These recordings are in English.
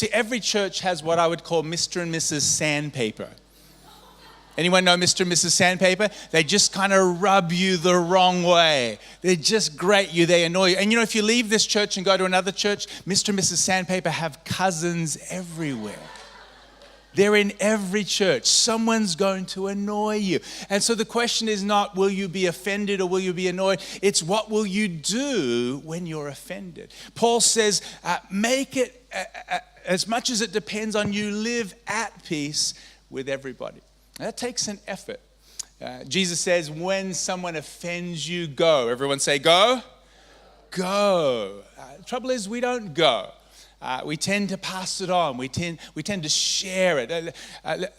See, every church has what I would call Mr. and Mrs Sandpaper. Anyone know Mr. and Mrs Sandpaper? They just kind of rub you the wrong way. They just grate you. They annoy you. And if you leave this church and go to another church, Mr. and Mrs Sandpaper have cousins everywhere. They're in every church. Someone's going to annoy you. And so the question is not, will you be offended or will you be annoyed? It's what will you do when you're offended? Paul says, make it, as much as it depends on you, live at peace with everybody. That takes an effort. Jesus says, when someone offends you, go. Everyone say, go. Go. The trouble is, we don't go. We tend to pass it on. We tend to share it.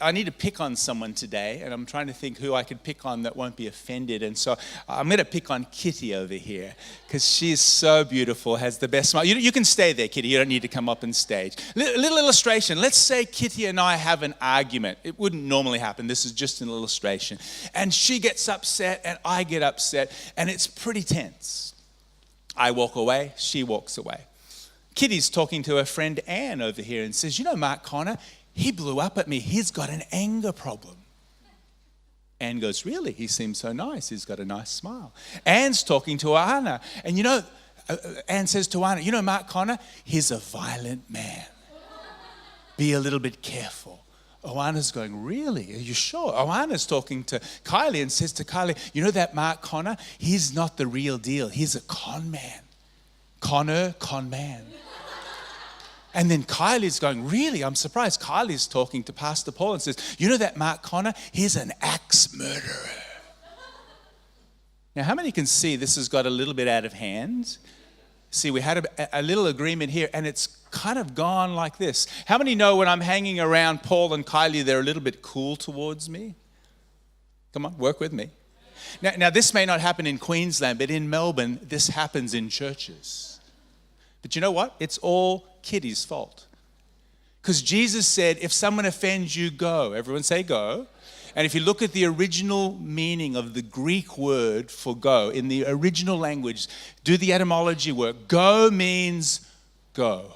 I need to pick on someone today, and I'm trying to think who I could pick on that won't be offended. And so I'm going to pick on Kitty over here because she's so beautiful, has the best smile. You can stay there, Kitty. You don't need to come up on stage. Little illustration. Let's say Kitty and I have an argument. It wouldn't normally happen. This is just an illustration. And she gets upset, and I get upset, and it's pretty tense. I walk away. She walks away. Kitty's talking to her friend Anne over here and says, Mark Connor, he blew up at me. He's got an anger problem. Anne goes, really? He seems so nice. He's got a nice smile. Anne's talking to Anna. And Anne says to Anna, Mark Connor, he's a violent man. Be a little bit careful. Anna's going, really? Are you sure? Anna's talking to Kylie and says to Kylie, that Mark Connor, he's not the real deal. He's a con man. Con man. And then Kylie's going, really? I'm surprised. Kylie's talking to Pastor Paul and says, that Mark Connor, he's an axe murderer. Now, how many can see this has got a little bit out of hand? See, we had a little agreement here, and it's kind of gone like this. How many know when I'm hanging around Paul and Kylie, they're a little bit cool towards me? Come on, work with me. Now, this may not happen in Queensland, but in Melbourne, this happens in churches. But you know what? It's all Kitty's fault. Because Jesus said, if someone offends you, go. Everyone say go. And if you look at the original meaning of the Greek word for go, in the original language, do the etymology work. Go means go.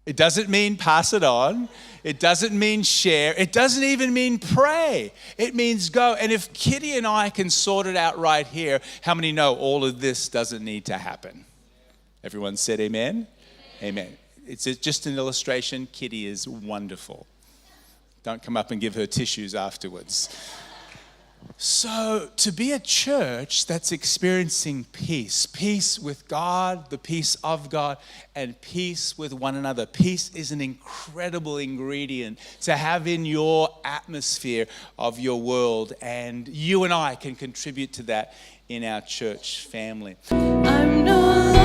It doesn't mean pass it on. It doesn't mean share. It doesn't even mean pray. It means go. And if Kitty and I can sort it out right here, how many know all of this doesn't need to happen? Everyone said amen? Amen. It's just an illustration. Kitty is wonderful. Don't come up and give her tissues afterwards. So to be a church that's experiencing peace with God, the peace of God, and peace with one another. Peace is an incredible ingredient to have in your atmosphere of your world, and you and I can contribute to that in our church family. I'm no longer